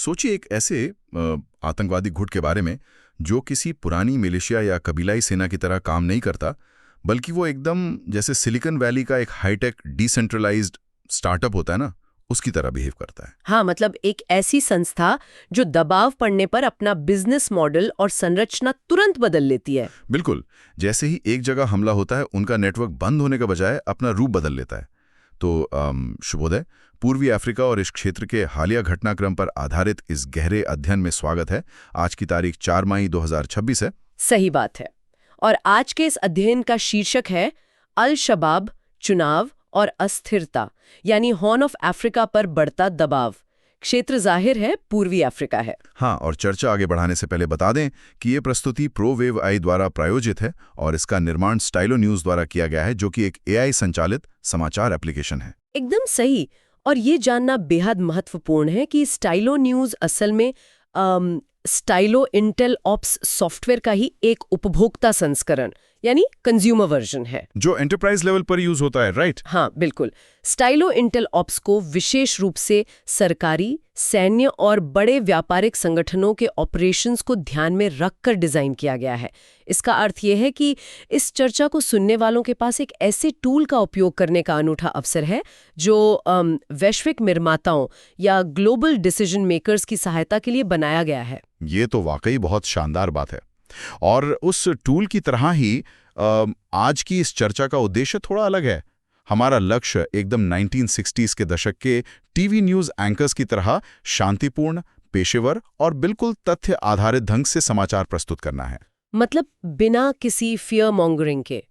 सोचिए एक ऐसे आतंकवादी गुट के बारे में जो किसी पुरानी मिलिशिया या कबीलाई सेना की तरह काम नहीं करता, बल्कि वो एकदम जैसे सिलिकॉन वैली का एक हाईटेक डिसेंट्रलाइज्ड स्टार्टअप होता है ना, उसकी तरह बिहेव करता है। हाँ, मतलब एक ऐसी संस्था जो दबाव पड़ने पर अपना बिजनेस मॉडल और संरचना तुरंत बदल लेती है। बिल्कुल, जैसे ही एक जगह हमला होता है, उनका नेटवर्क बंद होने के बजाय अपना रूप बदल लेता है। तो शुभोदय, पूर्वी अफ्रीका और इस क्षेत्र के हालिया घटनाक्रम पर आधारित इस गहरे अध्ययन में स्वागत है। आज की तारीख 4 मई 2026 है। सही बात है। और आज के इस अध्ययन का शीर्षक है अल शबाब, चुनाव और अस्थिरता, यानी हॉर्न ऑफ अफ्रीका पर बढ़ता दबाव। क्षेत्र जाहिर है पूर्वी अफ्रीका है। हाँ, और चर्चा आगे बढ़ाने से पहले बता दें कि ये प्रस्तुति प्रोवेव आई द्वारा प्रायोजित है और इसका निर्माण स्टाइलो न्यूज द्वारा किया गया है, जो कि एक AI संचालित समाचार एप्लीकेशन है। एकदम सही। और ये जानना बेहद महत्वपूर्ण है कि स्टाइलो न्यूज असल में स्टाइलो इंटेल ऑप्स सॉफ्टवेयर का ही एक उपभोक्ता संस्करण यानी कंज्यूमर वर्जन है, जो एंटरप्राइज लेवल पर यूज होता है, राइट? हाँ बिल्कुल। स्टाइलो इंटेल ऑप्स को विशेष रूप से सरकारी, सैन्य और बड़े व्यापारिक संगठनों के ऑपरेशंस को ध्यान में रखकर डिजाइन किया गया है। इसका अर्थ यह है कि इस चर्चा को सुनने वालों के पास एक ऐसे टूल का उपयोग करने का अनूठा अवसर है जो वैश्विक निर्माताओं या ग्लोबल डिसीजन मेकर्स की सहायता के लिए बनाया गया है। ये तो वाकई बहुत शानदार बात है। और उस टूल की तरह ही आज की इस चर्चा का उद्देश्य थोड़ा अलग है। हमारा लक्ष्य एकदम 1960s के दशक के टीवी न्यूज एंकर्स की तरह शांतिपूर्ण, पेशेवर और बिल्कुल तथ्य आधारित ढंग से समाचार प्रस्तुत करना है। मतलब बिना किसी फियर मॉन्गरिंग के।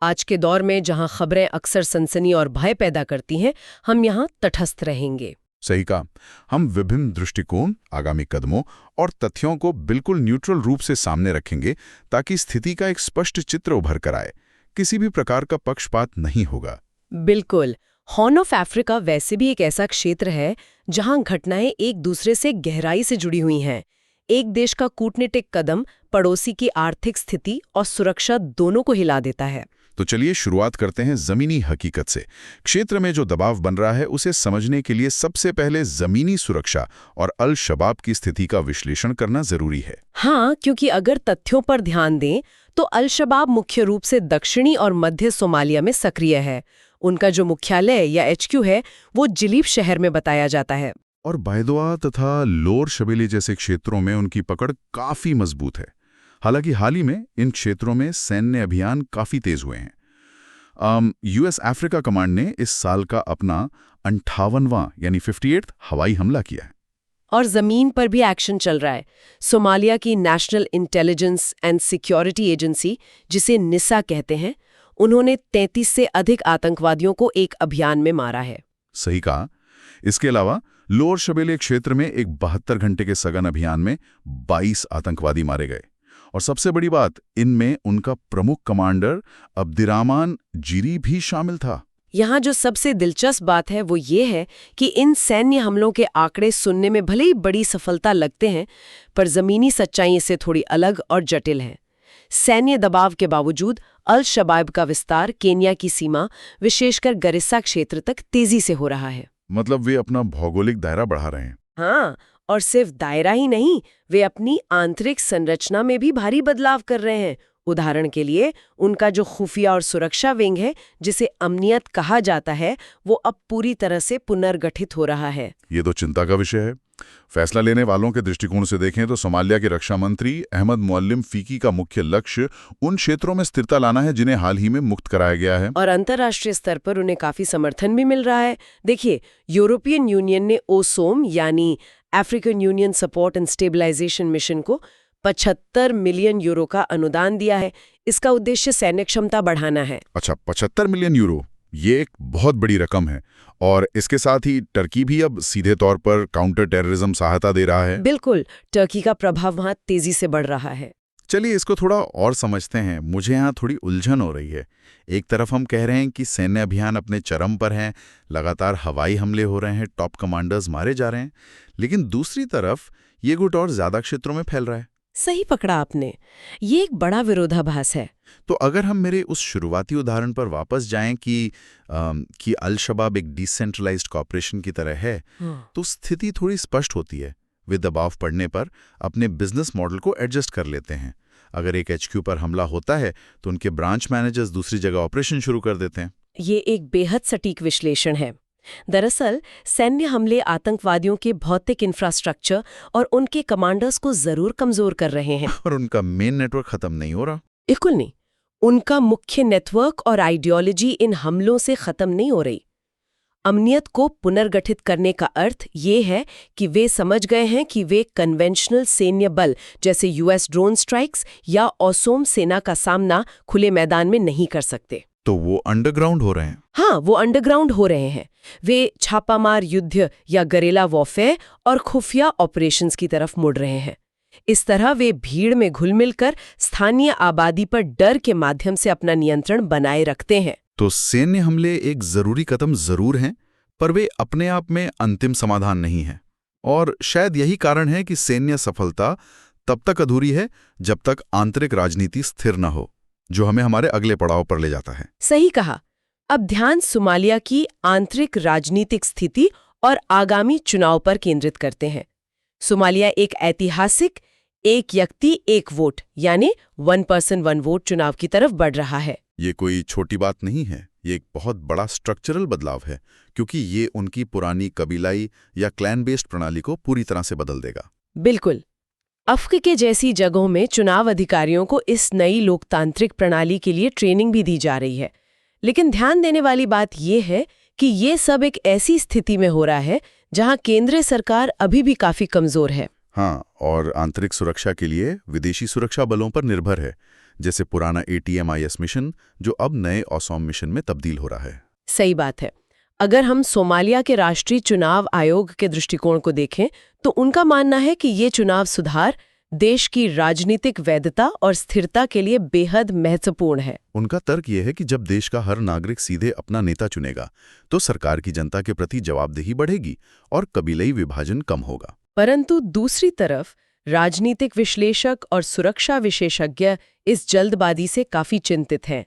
आज के दौर में जहां खबरें अक्सर सनसनी और भय पैदा करती हैं, हम यहां तटस्थ रहेंगे। सही कहा। हम विभिन्न दृष्टिकोण, आगामी कदमों और तथ्यों को बिल्कुल न्यूट्रल रूप से सामने रखेंगे ताकि स्थिति का एक स्पष्ट चित्र उभर कर आए। किसी भी प्रकार का पक्षपात नहीं होगा। बिल्कुल। हॉर्न ऑफ अफ्रीका वैसे भी एक ऐसा क्षेत्र है जहां घटनाएं एक दूसरे से गहराई से जुड़ी हुई हैं। एक देश का कूटनीतिक कदम पड़ोसी की आर्थिक स्थिति और सुरक्षा दोनों को हिला देता है। तो चलिए शुरुआत करते हैं जमीनी हकीकत से। क्षेत्र में जो दबाव बन रहा है उसे समझने के लिए सबसे पहले जमीनी सुरक्षा और अल शबाब की स्थिति का विश्लेषण करना जरूरी है। हाँ, क्योंकि अगर तथ्यों पर ध्यान दें तो अल शबाब मुख्य रूप से दक्षिणी और मध्य सोमालिया में सक्रिय है। उनका जो मुख्यालय या HQ है वो जिलीब शहर में बताया जाता है। और बैदवा तथा लोअर शबेले जैसे क्षेत्रों में उनकी पकड़ काफी मजबूत है। हालांकि हाल ही में इन क्षेत्रों में सैन्य अभियान काफी तेज हुए हैं। US अफ्रीका कमांड ने इस साल का अपना 58वां यानी 58th हवाई हमला किया है। और जमीन पर भी एक्शन चल रहा है। सोमालिया की national intelligence and security agency, जिसे निसा कहते हैं, उन्होंने 33 से अधिक आतंकवादियों को एक अभियान में मारा है। सही कहा। इसके अलावा लोअर शबेले क्षेत्र में एक 72 घंटे के सघन अभियान में 22 आतंकवादी मारे गए। और सबसे बड़ी बात, इनमें उनका प्रमुख कमांडर अब्दिरामान जीरी भी शामिल था। यहाँ जो सबसे दिलचस्प बात है वो ये है कि इन सैन्य हमलों के आंकड़े सुनने में भले ही बड़ी सफलता लगते हैं, पर जमीनी सच्चाई इससे थोड़ी अलग और जटिल है। सैन्य दबाव के बावजूद अल शबाब का विस्तार केन्या की सीमा, विशेषकर गरिसा क्षेत्र तक तेजी से हो रहा है। मतलब वे अपना भौगोलिक दायरा बढ़ा रहे हैं। हाँ, और सिर्फ दायरा ही नहीं, वे अपनी आंतरिक संरचना में भी भारी बदलाव कर रहे हैं। उदाहरण के लिए उनका जो खुफिया और सुरक्षा विंग है, जिसे अमनियत कहा जाता है, वो अब पूरी तरह से पुनर्गठित हो रहा है। ये तो चिंता का विषय है। फैसला लेने वालों के दृष्टिकोण से देखें तो सोमालिया के रक्षा मंत्री अहमद मुअल्लिम फीकी का मुख्य लक्ष्य उन क्षेत्रों में स्थिरता लाना है जिन्हें हाल ही में मुक्त कराया गया है। और अंतर्राष्ट्रीय स्तर पर उन्हें काफी समर्थन भी मिल रहा है। देखिए, यूरोपियन यूनियन ने ओसोम यानी African union support and stabilisation mission को 75 मिलियन यूरो का अनुदान दिया है। इसका उद्देश्य सैन्य क्षमता बढ़ाना है। अच्छा, 75 मिलियन यूरो, ये एक बहुत बड़ी रकम है। और इसके साथ ही टर्की भी अब सीधे तौर पर काउंटर टेररिज्म सहायता दे रहा है। बिल्कुल, टर्की का प्रभाव वहां तेजी से बढ़ रहा है। चलिए इसको थोड़ा और समझते हैं। मुझे यहाँ थोड़ी उलझन हो रही है। एक तरफ हम कह रहे हैं कि सैन्य अभियान अपने चरम पर हैं, लगातार हवाई हमले हो रहे हैं, टॉप कमांडर्स मारे जा रहे हैं, लेकिन दूसरी तरफ ये गुट और ज्यादा क्षेत्रों में फैल रहा है। सही पकड़ा आपने। ये एक बड़ा विरोधाभास है। तो अगर हम मेरे उस शुरुआती उदाहरण पर वापस जाएं कि अल शबाब एक डिसेंट्रलाइज्ड कॉर्पोरेशन की तरह है, तो स्थिति थोड़ी स्पष्ट होती है। वे दबाव पड़ने पर अपने बिजनेस मॉडल को एडजस्ट कर लेते हैं। अगर एक HQ पर हमला होता है तो उनके ब्रांच मैनेजर्स दूसरी जगह ऑपरेशन शुरू कर देते हैं। ये एक बेहद सटीक विश्लेषण है। दरअसल सैन्य हमले आतंकवादियों के भौतिक इंफ्रास्ट्रक्चर और उनके कमांडर्स को जरूर कमजोर कर रहे हैं। और उनका मेन नेटवर्क खत्म नहीं हो रहा। बिल्कुल नहीं। उनका मुख्य नेटवर्क और आइडियोलॉजी इन हमलों से खत्म नहीं हो रही। अमनियत को पुनर्गठित करने का अर्थ ये है कि वे समझ गए हैं कि वे कन्वेंशनल सैन्य बल जैसे US ड्रोन स्ट्राइक्स या असोम सेना का सामना खुले मैदान में नहीं कर सकते। तो वो अंडरग्राउंड हो रहे हैं। हाँ, वो अंडरग्राउंड हो रहे हैं। वे छापामार युद्ध या गरेला वॉरफेयर और खुफिया ऑपरेशंस की तरफ मुड़ रहे हैं। इस तरह वे भीड़ में घुल मिलकर स्थानीय आबादी पर डर के माध्यम से अपना नियंत्रण बनाए रखते हैं। तो सैन्य हमले एक जरूरी कदम जरूर हैं, पर वे अपने आप में अंतिम समाधान नहीं हैं। और शायद यही कारण है कि सैन्य सफलता तब तक अधूरी है जब तक आंतरिक राजनीति स्थिर न हो, जो हमें हमारे अगले पड़ाव पर ले जाता है। सही कहा। अब ध्यान सोमालिया की आंतरिक राजनीतिक स्थिति और आगामी चुनाव पर केंद्रित करते हैं। सोमालिया एक ऐतिहासिक एक व्यक्ति एक वोट यानी 1 पर्सन 1 वोट चुनाव की तरफ बढ़ रहा है। ये कोई छोटी बात नहीं है, ये एक बहुत बड़ा स्ट्रक्चरल बदलाव है, क्योंकि ये उनकी पुरानी कबीलाई या क्लैन बेस्ड प्रणाली को पूरी तरह से बदल देगा। बिल्कुल। अफ्रीका जैसी जगहों में चुनाव अधिकारियों को इस नई लोकतांत्रिक प्रणाली के लिए ट्रेनिंग भी दी जा रही है। लेकिन ध्यान देने वाली बात यह है कि ये सब एक ऐसी स्थिति में हो रहा है जहां केंद्रीय सरकार अभी भी काफी कमजोर है। हाँ, और आंतरिक सुरक्षा के लिए विदेशी सुरक्षा बलों पर निर्भर है, जैसे पुराना ATMIS मिशन जो अब नए असम मिशन में तब्दील हो रहा है। सही बात है। अगर हम सोमालिया के राष्ट्रीय चुनाव आयोग के दृष्टिकोण को देखें तो उनका मानना है कि ये चुनाव सुधार देश की राजनीतिक वैधता और स्थिरता के लिए बेहद महत्वपूर्ण है। उनका तर्क यह है कि जब देश का हर नागरिक सीधे अपना नेता चुनेगा तो सरकार की जनता के प्रति जवाबदेही बढ़ेगी और कबीलाई विभाजन कम होगा। परंतु दूसरी तरफ राजनीतिक विश्लेषक और सुरक्षा विशेषज्ञ इस जल्दबाजी से काफी चिंतित हैं।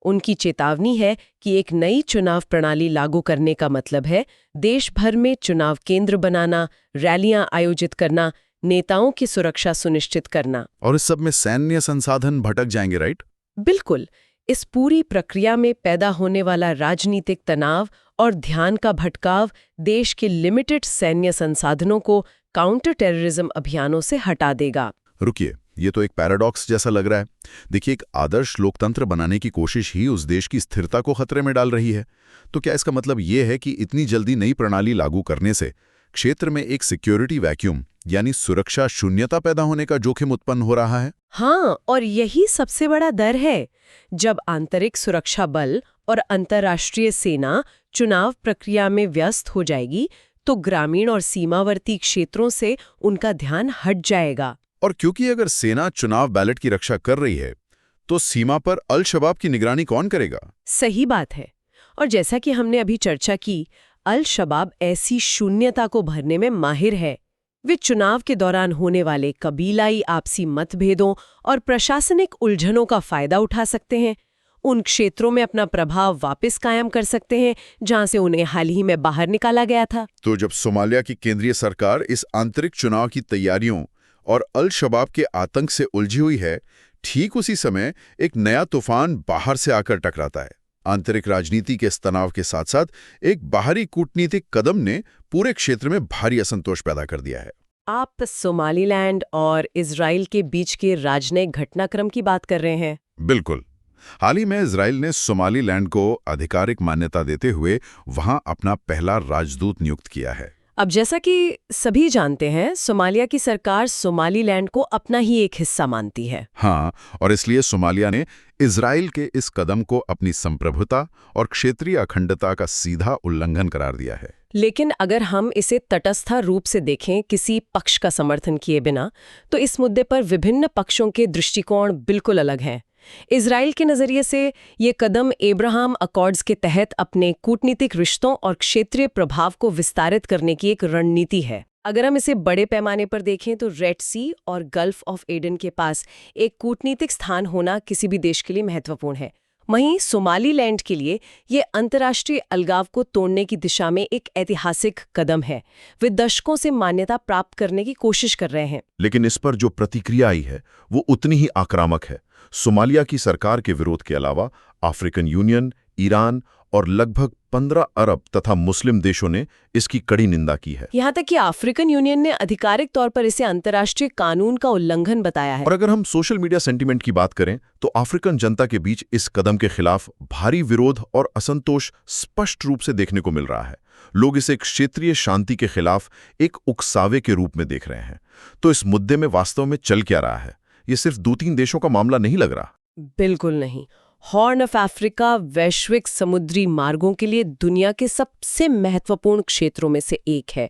उनकी चेतावनी है कि एक नई चुनाव प्रणाली लागू करने का मतलब है देश भर में चुनाव केंद्र बनाना, रैलियां आयोजित करना, नेताओं की सुरक्षा सुनिश्चित करना। और इस सब में सैन्य संसाधन भटक जाएंगे, राइट? बिल्कुल। इस पूरी प्रक्रिया में पैदा होने वाला राजनीतिक तनाव और ध्यान का भटकाव देश के लिमिटेड सैन्य संसाधनों को काउंटर टेररिज्म अभियानों से हटा देगा। रुकिए, ये तो एक पैराडॉक्स जैसा लग रहा है। देखिए, एक आदर्श लोकतंत्र बनाने की कोशिश ही उस देश की स्थिरता को खतरे में डाल रही है। तो क्या इसका मतलब ये है कि इतनी जल्दी नई प्रणाली लागू करने से क्षेत्र में एक सिक्योरिटी वैक्यूम यानी सुरक्षा शून्यता पैदा होने का जोखिम उत्पन्न हो रहा है? हाँ, और यही सबसे बड़ा डर है। जब आंतरिक सुरक्षा बल और अंतर्राष्ट्रीय सेना चुनाव प्रक्रिया में व्यस्त हो जाएगी तो ग्रामीण और सीमावर्ती क्षेत्रों से उनका ध्यान हट जाएगा। और क्योंकि अगर सेना चुनाव बैलेट की रक्षा कर रही है तो सीमा पर अल शबाब की निगरानी कौन करेगा? सही बात है। और जैसा कि हमने अभी चर्चा की, अल शबाब ऐसी शून्यता को भरने में माहिर है। वे चुनाव के दौरान होने वाले कबीलाई आपसी मतभेदों और प्रशासनिक उलझनों का फायदा उठा सकते हैं। उन क्षेत्रों में अपना प्रभाव वापस कायम कर सकते हैं जहां से उन्हें हाल ही में बाहर निकाला गया था। तो जब सोमालिया की केंद्रीय सरकार इस आंतरिक चुनाव की तैयारियों और अल शबाब के आतंक से उलझी हुई है, ठीक उसी समय एक नया तूफान बाहर से आकर टकराता है। आंतरिक राजनीति के इस तनाव के साथ साथ एक बाहरी कूटनीतिक कदम ने पूरे क्षेत्र में भारी असंतोष पैदा कर दिया है। आप सोमालीलैंड और इजराइल के बीच के राजनयिक घटनाक्रम की बात कर रहे हैं? बिल्कुल। हाल ही में इजराइल ने सोमालीलैंड को आधिकारिक मान्यता देते हुए वहां अपना पहला राजदूत नियुक्त किया है। अब जैसा कि सभी जानते हैं, सोमालिया की सरकार सोमालीलैंड को अपना ही एक हिस्सा मानती है। हाँ, और इसलिए सोमालिया ने इजराइल के इस कदम को अपनी संप्रभुता और क्षेत्रीय अखंडता का सीधा उल्लंघन करार दिया है। लेकिन अगर हम इसे तटस्थ रूप से देखें, किसी पक्ष का समर्थन किए बिना, तो इस मुद्दे पर विभिन्न पक्षों के दृष्टिकोण बिल्कुल अलग हैं। इजराइल के नजरिए से ये कदम एब्राहम अकॉर्ड्स के तहत अपने कूटनीतिक रिश्तों और क्षेत्रीय प्रभाव को विस्तारित करने की एक रणनीति है। अगर हम इसे बड़े पैमाने पर देखें तो रेड सी और गल्फ ऑफ एडन के पास एक कूटनीतिक स्थान होना किसी भी देश के लिए महत्वपूर्ण है। वहीं सोमालीलैंड के लिए ये अंतर्राष्ट्रीय अलगाव को तोड़ने की दिशा में एक ऐतिहासिक कदम है। वे दशकों से मान्यता प्राप्त करने की कोशिश कर रहे हैं। लेकिन इस पर जो प्रतिक्रिया आई है वो उतनी ही आक्रामक है। सोमालिया की सरकार के विरोध के अलावा अफ्रीकन यूनियन, ईरान और लगभग 15 अरब तथा मुस्लिम देशों ने इसकी कड़ी निंदा की है। यहाँ तक कि अफ्रीकन यूनियन ने आधिकारिक तौर पर इसे अंतर्राष्ट्रीय कानून का उल्लंघन बताया है। और अगर हम सोशल मीडिया सेंटीमेंट की बात करें तो अफ्रीकन जनता के बीच इस कदम के खिलाफ भारी विरोध और असंतोष स्पष्ट रूप से देखने को मिल रहा है। लोग इसे क्षेत्रीय शांति के खिलाफ एक उकसावे के रूप में देख रहे हैं। तो इस मुद्दे में वास्तव में चल क्या रहा है? ये सिर्फ 2-3 देशों का मामला नहीं लग रहा। बिल्कुल नहीं। हॉर्न ऑफ अफ्रीका वैश्विक समुद्री मार्गों के लिए दुनिया के सबसे महत्वपूर्ण क्षेत्रों में से एक है।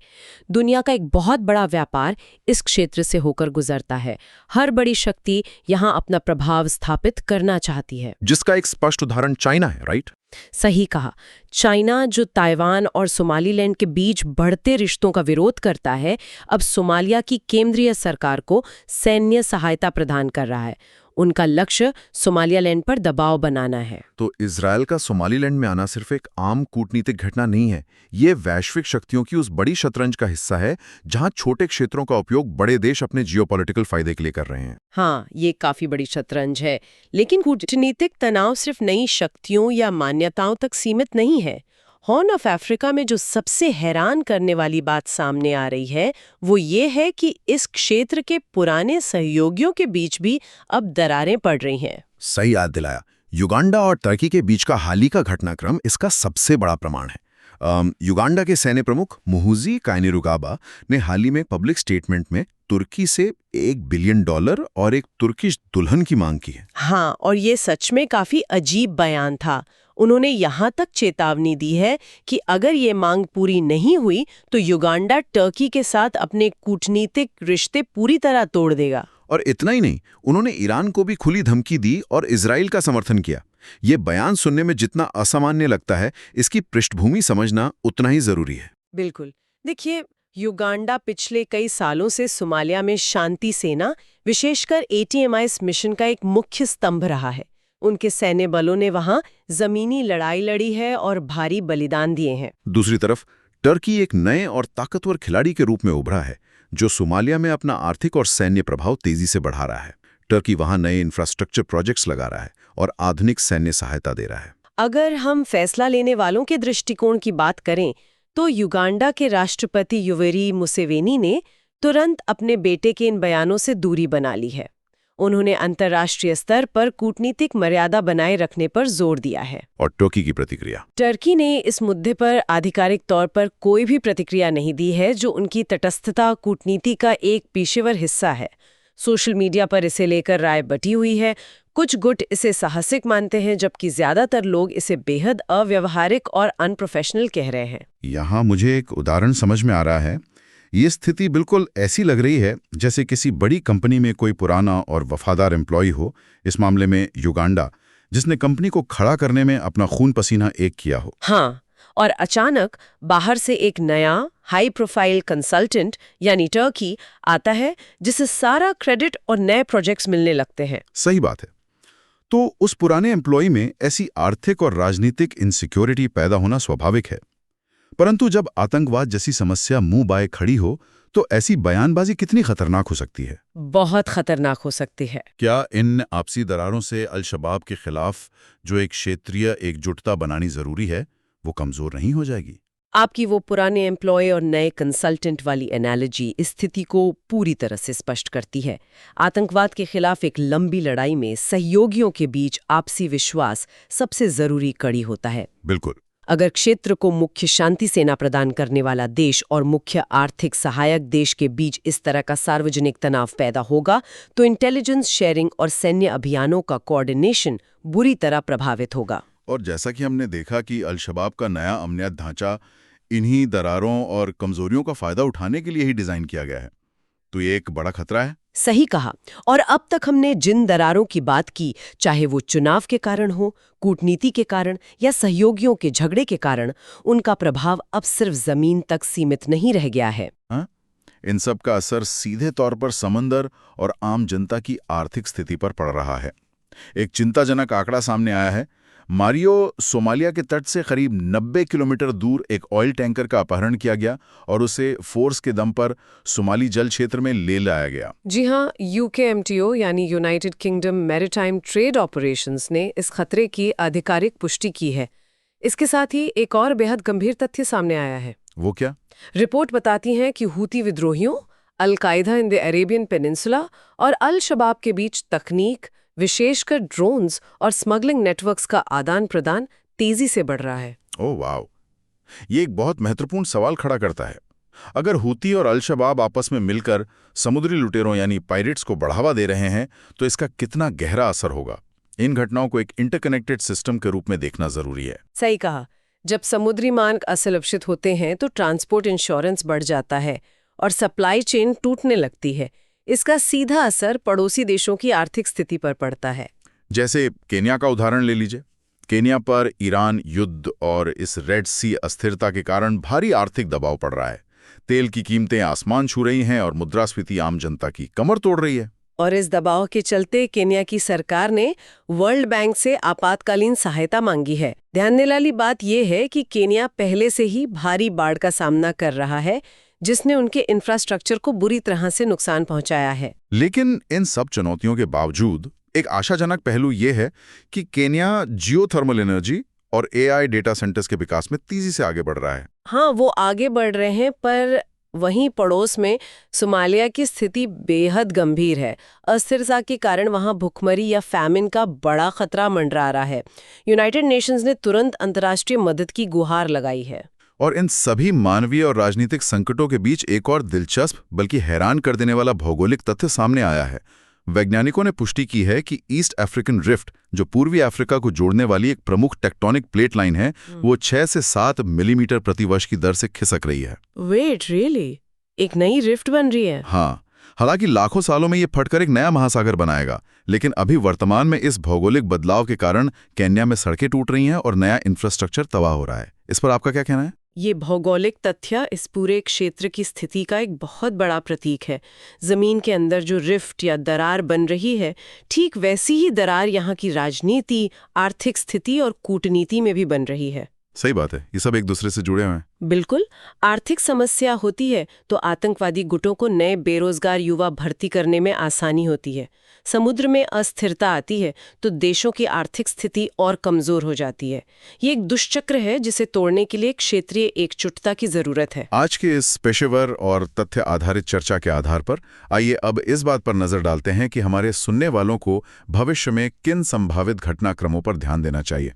दुनिया का एक बहुत बड़ा व्यापार इस क्षेत्र से होकर गुजरता है। हर बड़ी शक्ति यहाँ अपना प्रभाव स्थापित करना चाहती है, जिसका एक स्पष्ट उदाहरण चाइना है, राइट? सही कहा। चाइना, जो ताइवान और सोमालीलैंड के बीच बढ़ते रिश्तों का विरोध करता है, अब सोमालिया की केंद्रीय सरकार को सैन्य सहायता प्रदान कर रहा है। उनका लक्ष्य सोमालियालैंड पर दबाव बनाना है। तो इजरायल का सोमालीलैंड में आना सिर्फ एक आम कूटनीतिक घटना नहीं है, ये वैश्विक शक्तियों की उस बड़ी शतरंज का हिस्सा है जहां छोटे क्षेत्रों का उपयोग बड़े देश अपने जियोपॉलिटिकल फायदे के लिए कर रहे हैं। हाँ, ये काफी बड़ी शतरंज है। लेकिन कूटनीतिक तनाव सिर्फ नई शक्तियों या मान्यताओं तक सीमित नहीं है। हॉर्न ऑफ अफ्रीका में जो सबसे हैरान करने वाली बात सामने आ रही है वो ये है कि इस क्षेत्र के पुराने सहयोगियों के बीच भी अब दरारें पड़ रही हैं। सही याद दिलाया। युगांडा और तुर्की के बीच का हाल ही का घटनाक्रम इसका सबसे बड़ा प्रमाण है। युगांडा के सैन्य प्रमुख मुहूजी काइनेरुगाबा ने हाल ही में पब्लिक स्टेटमेंट में तुर्की से $1 बिलियन और एक तुर्किश दुल्हन की मांग की है। हाँ, और ये सच में काफी अजीब बयान था। उन्होंने यहाँ तक चेतावनी दी है कि अगर ये मांग पूरी नहीं हुई तो युगांडा तुर्की के साथ अपने कूटनीतिक रिश्ते पूरी तरह तोड़ देगा। और इतना ही नहीं, उन्होंने ईरान को भी खुली धमकी दी और इजराइल का समर्थन किया। ये बयान सुनने में जितना असामान्य लगता है, इसकी पृष्ठभूमि समझना उतना ही जरूरी है। बिल्कुल। देखिए, युगांडा पिछले कई सालों से सोमालिया में शांति सेना, विशेषकर ATMIS मिशन का एक मुख्य स्तंभ रहा है। उनके सैन्य बलों ने वहां जमीनी लड़ाई लड़ी है और भारी बलिदान दिए हैं। दूसरी तरफ तुर्की एक नए और ताकतवर खिलाड़ी के रूप में उभरा है, जो सोमालिया में अपना आर्थिक और सैन्य प्रभाव तेजी से बढ़ा रहा है। तुर्की वहां नए इंफ्रास्ट्रक्चर प्रोजेक्ट्स लगा रहा है और आधुनिक सैन्य सहायता दे रहा है। अगर हम फैसला लेने वालों के दृष्टिकोण की बात करें तो युगांडा के राष्ट्रपति युवेरी मुसेवेनी ने तुरंत अपने बेटे के इन बयानों से दूरी बना ली है। उन्होंने अंतर्राष्ट्रीय स्तर पर कूटनीतिक मर्यादा बनाए रखने पर जोर दिया है। और तुर्की की प्रतिक्रिया? तुर्की ने इस मुद्दे पर आधिकारिक तौर पर कोई भी प्रतिक्रिया नहीं दी है, जो उनकी तटस्थता कूटनीति का एक पेशेवर हिस्सा है। सोशल मीडिया पर इसे लेकर राय बटी हुई है। कुछ गुट इसे साहसिक मानते हैं, जबकि ज्यादातर लोग इसे बेहद अव्यवहारिक और अनप्रोफेशनल कह रहे हैं। यहाँ मुझे एक उदाहरण समझ में आ रहा है। ये स्थिति बिल्कुल ऐसी लग रही है जैसे किसी बड़ी कंपनी में कोई पुराना और वफादार एम्प्लॉय हो, इस मामले में युगांडा, जिसने कंपनी को खड़ा करने में अपना खून पसीना एक किया हो। हाँ, और अचानक बाहर से एक नया हाई प्रोफाइल कंसल्टेंट यानी तुर्की आता है, जिसे सारा क्रेडिट और नए प्रोजेक्ट्स मिलने लगते हैं। सही बात है। तो उस पुराने एम्प्लॉय में ऐसी आर्थिक और राजनीतिक इनसिक्योरिटी पैदा होना स्वाभाविक है। परंतु जब आतंकवाद जैसी समस्या मुंह बाए खड़ी हो तो ऐसी बयानबाजी कितनी खतरनाक हो सकती है? बहुत खतरनाक हो सकती है। क्या इन आपसी दरारों से अल-शबाब के खिलाफ जो एक क्षेत्रीय एकजुटता बनानी जरूरी है, वो कमजोर नहीं हो जाएगी? आपकी वो पुराने एम्प्लॉय और नए कंसल्टेंट वाली एनालॉजी इस स्थिति को पूरी तरह से स्पष्ट करती है। आतंकवाद के खिलाफ एक लंबी लड़ाई में सहयोगियों के बीच आपसी विश्वास सबसे जरूरी कड़ी होता है। बिल्कुल। अगर क्षेत्र को मुख्य शांति सेना प्रदान करने वाला देश और मुख्य आर्थिक सहायक देश के बीच इस तरह का सार्वजनिक तनाव पैदा होगा तो इंटेलिजेंस शेयरिंग और सैन्य अभियानों का कोऑर्डिनेशन बुरी तरह प्रभावित होगा। और जैसा कि हमने देखा कि अल-शबाब का नया अमनियत ढांचा इन्हीं दरारों और कमजोरियों का फायदा उठाने के लिए ही डिजाइन किया गया है, तो ये एक बड़ा खतरा है। सही कहा। और अब तक हमने जिन दरारों की बात की, चाहे वो चुनाव के कारण हो, कूटनीति के कारण या सहयोगियों के झगड़े के कारण, उनका प्रभाव अब सिर्फ जमीन तक सीमित नहीं रह गया है। इन सब का असर सीधे तौर पर समंदर और आम जनता की आर्थिक स्थिति पर पड़ रहा है। एक चिंताजनक आंकड़ा सामने आया है। मारियो सोमालिया के तट से करीब 90 किलोमीटर दूर एक ऑयल टैंकर का अपहरण किया गया और उसे फोर्स के दम पर सोमाली जल क्षेत्र में ले लाया गया। जी हाँ, UKMTO यानी United kingdom maritime trade operations ने इस खतरे की आधिकारिक पुष्टि की है। इसके साथ ही एक और बेहद गंभीर तथ्य सामने आया है। वो क्या? रिपोर्ट बताती है कि हूती विद्रोहियों, al Qaeda in the Arabian peninsula और अल-शबाब के बीच तकनीक, विशेषकर ड्रोन्स और स्मगलिंग नेटवर्क्स का आदान प्रदान तेजी से बढ़ रहा है। ओह वाव, ये एक बहुत महत्वपूर्ण सवाल खड़ा करता है। अगर हूती और अल-शबाब आपस में मिलकर समुद्री लुटेरों यानी पायरेट्स को बढ़ावा दे रहे हैं तो इसका कितना गहरा असर होगा। इन घटनाओं को एक इंटरकनेक्टेड सिस्टम के रूप में देखना जरूरी है। सही कहा। जब समुद्री मार्ग असुरक्षित होते हैं तो ट्रांसपोर्ट इंश्योरेंस बढ़ जाता है और सप्लाई चेन टूटने लगती है। इसका सीधा असर पड़ोसी देशों की आर्थिक स्थिति पर पड़ता है। जैसे केन्या का उदाहरण ले लीजिए। केन्या पर ईरान युद्ध और इस रेड सी अस्थिरता के कारण भारी आर्थिक दबाव पड़ रहा है। तेल की कीमतें आसमान छू रही हैं और मुद्रास्फीति आम जनता की कमर तोड़ रही है। और इस दबाव के चलते केन्या की सरकार ने वर्ल्ड बैंक से आपातकालीन सहायता मांगी है। ध्यान देने वाली बात यह है कि केन्या पहले से ही भारी बाढ़ का सामना कर रहा है, जिसने उनके इंफ्रास्ट्रक्चर को बुरी तरह से नुकसान पहुंचाया है। लेकिन इन सब चुनौतियों के बावजूद एक आशाजनक पहलू यह है कि केन्या जियोथर्मल एनर्जी और AI डेटा सेंटर्स के विकास में तेजी से आगे बढ़ रहा है। हाँ, वो आगे बढ़ रहे हैं, पर वहीं पड़ोस में सोमालिया की स्थिति बेहद गंभीर है। अस्थिरता के कारण वहां भुखमरी या फैमिन का बड़ा खतरा मंडरा रहा है। यूनाइटेड नेशंस ने तुरंत अंतर्राष्ट्रीय मदद की गुहार लगाई है। और इन सभी मानवीय और राजनीतिक संकटों के बीच एक और दिलचस्प बल्कि हैरान कर देने वाला भौगोलिक तथ्य सामने आया है। वैज्ञानिकों ने पुष्टि की है कि ईस्ट अफ्रीकन रिफ्ट, जो पूर्वी अफ्रीका को जोड़ने वाली एक प्रमुख टेक्टोनिक प्लेट लाइन है, वो 6 से 7 मिलीमीटर प्रति वर्ष की दर से खिसक रही है। Wait, really? एक नई रिफ्ट बन रही है? हाँ, हालांकि लाखों सालों में ये फटकर एक नया महासागर बनाएगा, लेकिन अभी वर्तमान में इस भौगोलिक बदलाव के कारण केन्या में सड़कें टूट रही हैं और नया इंफ्रास्ट्रक्चर तबाह हो रहा है। इस पर आपका क्या कहना है? ये भौगोलिक तथ्य इस पूरे क्षेत्र की स्थिति का एक बहुत बड़ा प्रतीक है। जमीन के अंदर जो रिफ्ट या दरार बन रही है, ठीक वैसी ही दरार यहाँ की राजनीति, आर्थिक स्थिति और कूटनीति में भी बन रही है। सही बात है, ये सब एक दूसरे से जुड़े हुए हैं। बिल्कुल। आर्थिक समस्या होती है तो आतंकवादी गुटों को नए बेरोजगार युवा भर्ती करने में आसानी होती है। समुद्र में अस्थिरता आती है तो देशों की आर्थिक स्थिति और कमजोर हो जाती है। ये एक दुष्चक्र है जिसे तोड़ने के लिए क्षेत्रीय एकजुटता की जरूरत है। आज के इस पेशेवर और तथ्य आधारित चर्चा के आधार पर आइए अब इस बात पर नजर डालते हैं कि हमारे सुनने वालों को भविष्य में किन संभावित घटनाक्रमों पर ध्यान देना चाहिए।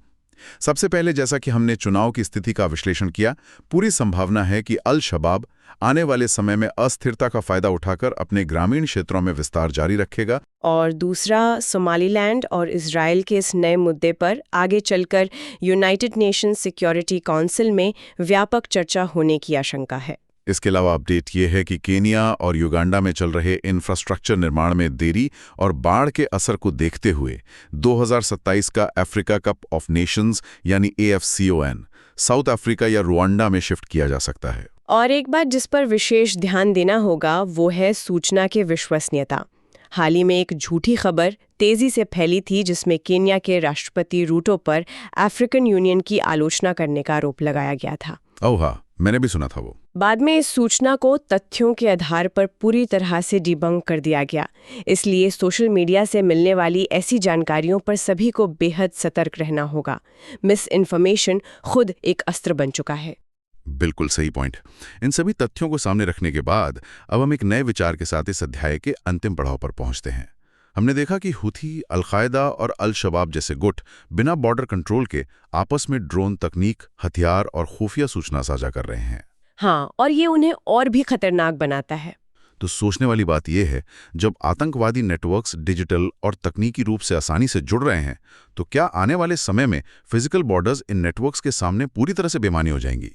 सबसे पहले, जैसा कि हमने चुनाव की स्थिति का विश्लेषण किया, पूरी संभावना है कि अल-शबाब आने वाले समय में अस्थिरता का फायदा उठाकर अपने ग्रामीण क्षेत्रों में विस्तार जारी रखेगा। और दूसरा, सोमालीलैंड और इजराइल के इस नए मुद्दे पर आगे चलकर यूनाइटेड नेशंस सिक्योरिटी काउंसिल में व्यापक चर्चा होने की आशंका है। इसके अलावा अपडेट ये है कि केनिया और युगांडा में चल रहे इंफ्रास्ट्रक्चर निर्माण में देरी और बाढ़ के असर को देखते हुए 2027 का अफ्रीका कप ऑफ नेशंस यानी AFCON साउथ अफ्रीका या रुवांडा में शिफ्ट किया जा सकता है। और एक बात जिस पर विशेष ध्यान देना होगा वो है सूचना की विश्वसनीयता। हाल ही में एक झूठी खबर तेजी से फैली थी जिसमें केन्या के राष्ट्रपति रूटो पर अफ्रीकन यूनियन की आलोचना करने का आरोप लगाया गया था। ओह हाँ, मैंने भी सुना था वो। बाद में इस सूचना को तथ्यों के आधार पर पूरी तरह से डिबंक कर दिया गया। इसलिए सोशल मीडिया से मिलने वाली ऐसी जानकारियों पर सभी को बेहद सतर्क रहना होगा। मिस इन्फॉर्मेशन खुद एक अस्त्र बन चुका है। बिल्कुल सही पॉइंट। इन सभी तथ्यों को सामने रखने के बाद अब हम एक नए विचार के साथ इस अध्याय के अंतिम पड़ाव पर पहुंचते हैं। हमने देखा कि हूथी, अल-कायदा और अल-शबाब जैसे गुट बिना बॉर्डर कंट्रोल के आपस में ड्रोन तकनीक, हथियार और खुफिया सूचना साझा कर रहे हैं। हाँ, और ये उन्हें और भी खतरनाक बनाता है। तो सोचने वाली बात यह है, जब आतंकवादी नेटवर्क्स डिजिटल और तकनीकी रूप से आसानी से जुड़ रहे हैं, तो क्या आने वाले समय में फिजिकल बॉर्डर्स इन नेटवर्क्स के सामने पूरी तरह से बेमानी हो जाएंगी?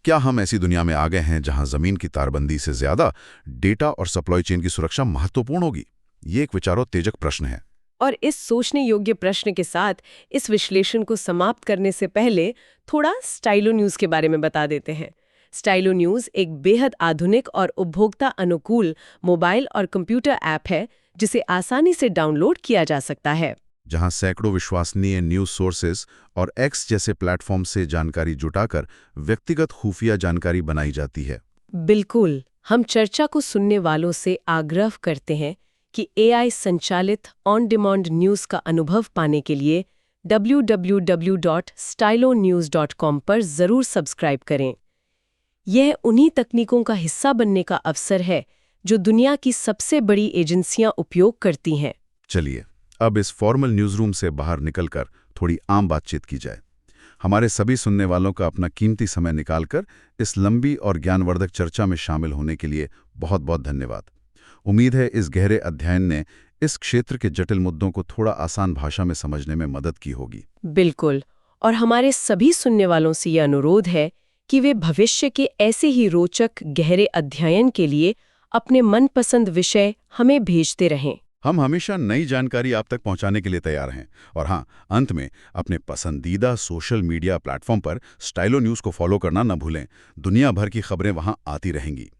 क्या हम ऐसी दुनिया में आ गए हैं जहां जमीन की तारबंदी से ज्यादा डेटा और सप्लाई चेन की सुरक्षा महत्वपूर्ण होगी? ये एक विचारोत्तेजक प्रश्न है। और इस सोचने योग्य प्रश्न के साथ इस विश्लेषण को समाप्त करने से पहले थोड़ा स्टाइलो न्यूज़ के बारे में बता देते हैं। स्टाइलो न्यूज़ एक बेहद आधुनिक और उपभोक्ता अनुकूल मोबाइल और कंप्यूटर ऐप है जिसे आसानी से डाउनलोड किया जा सकता है। जहां सैकड़ों विश्वसनीय न्यूज़ सोर्सेस और एक्स जैसे प्लेटफॉर्म से जानकारी जुटाकर व्यक्तिगत खुफिया जानकारी बनाई जाती है। बिल्कुल, हम चर्चा को सुनने वालों से आग्रह करते हैं कि AI संचालित ऑन डिमांड न्यूज़ का अनुभव पाने के लिए www.stylonews.com पर ज़रूर सब्सक्राइब करें। यह उन्हीं तकनीकों का हिस्सा बनने का अवसर है जो दुनिया की सबसे बड़ी एजेंसियां उपयोग करती हैं। चलिए अब इस फॉर्मल न्यूज़रूम से बाहर निकलकर थोड़ी आम बातचीत की जाए। हमारे सभी सुनने वालों का अपना कीमती समय निकालकर इस लंबी और ज्ञानवर्धक चर्चा में शामिल होने के लिए बहुत बहुत धन्यवाद। उम्मीद है इस गहरे अध्ययन ने इस क्षेत्र के जटिल मुद्दों को थोड़ा आसान भाषा में समझने में मदद की होगी। बिल्कुल, और हमारे सभी सुनने वालों से यह अनुरोध है कि वे भविष्य के ऐसे ही रोचक गहरे अध्ययन के लिए अपने मनपसंद विषय हमें भेजते रहें। हम हमेशा नई जानकारी आप तक पहुंचाने के लिए तैयार हैं। और हाँ, अंत में अपने पसंदीदा सोशल मीडिया प्लेटफॉर्म पर स्टाइलो न्यूज़ को फॉलो करना न भूलें। दुनिया भर की खबरें वहां आती रहेंगी।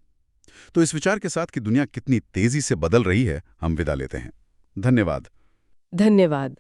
तो इस विचार के साथ कि दुनिया कितनी तेजी से बदल रही है, हम विदा लेते हैं। धन्यवाद। धन्यवाद।